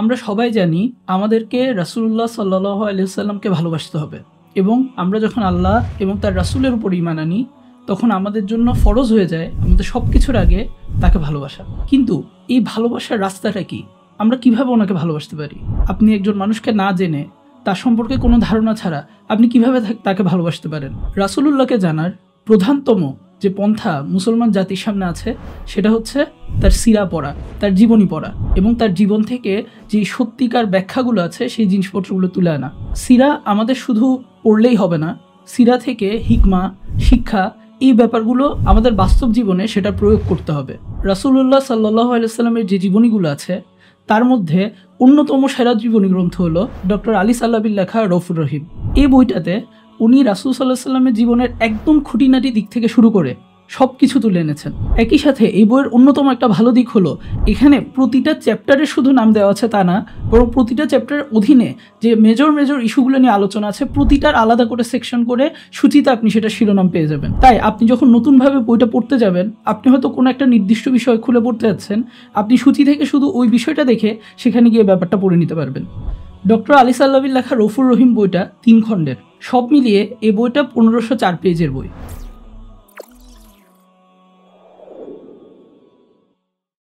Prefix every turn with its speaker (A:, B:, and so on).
A: আমরা সবাই জানি আমাদেরকে রাসূলুল্লাহ সাল্লাল্লাহু আলাইহি ওয়াসাল্লামকে ভালোবাসতে হবে এবং আমরা যখন আল্লাহ এবং তার রাসূলের উপর ঈমান আনি তখন আমাদের জন্য ফরজ হয়ে যায় আমাদের সব কিছুর আগে তাকে ভালোবাসা। কিন্তু এই ভালোবাসার রাস্তাটা কি? আমরা কিভাবে ওনাকে ভালোবাসতে পারি? আপনি একজন মানুষকে না জেনে তার সম্পর্কে কোনো ধারণা ছাড়া আপনি কিভাবে তাকে ভালোবাসতে পারেন? রাসূলুল্লাহকে জানার প্রধানতম যে পন্থা মুসলমান জাতির সামনে আছে সেটা হচ্ছে তার সিরা পড়া, তার জীবনী পড়া এবং তার জীবন থেকে যে সত্যিকার ব্যাখ্যাগুলো আছে সেই জিনিসপত্রগুলো তুলে আনা। সিরা আমাদের শুধু পড়লেই হবে না, সিরা থেকে হিকমা, শিক্ষা, এই ব্যাপারগুলো আমাদের বাস্তব জীবনে সেটা প্রয়োগ করতে হবে। রাসূলুল্লাহ সাল্লাল্লাহু আলাইহি ওয়াসাল্লামের যে জীবনীগুলো আছে তার মধ্যে অন্যতম সেরা জীবনী গ্রন্থ হলো ডক্টর আলী সাল্লাবির লেখা রউফুর রহিম। এই বইটাতে উনি রাসূল সাল্লাল্লাহু আলাইহি ওয়াসাল্লামের জীবনের একদম খুঁটিনাটি দিক থেকে শুরু করে সব কিছু তুলে এনেছেন। একই সাথে এই বইয়ের অন্যতম একটা ভালো দিক হলো এখানে প্রতিটা চ্যাপ্টারের শুধু নাম দেওয়া আছে তা না, বরং প্রতিটা চ্যাপ্টারের অধীনে যে মেজর ইস্যুগুলো নিয়ে আলোচনা আছে প্রতিটার আলাদা করে সেকশন করে সূচিতে আপনি সেটা শিরোনাম পেয়ে যাবেন। তাই আপনি যখন নতুনভাবে বইটা পড়তে যাবেন, আপনি হয়তো কোনো একটা নির্দিষ্ট বিষয় খুলে পড়তে যাচ্ছেন, আপনি সূচি থেকে শুধু ওই বিষয়টা দেখে সেখানে গিয়ে ব্যাপারটা পড়ে নিতে পারবেন। ডক্টর আলী সাল্লাবির লেখা রউফুর রহিম বইটা 3 খণ্ডের, সব মিলিয়ে এই বইটা 1504 পেজের বই।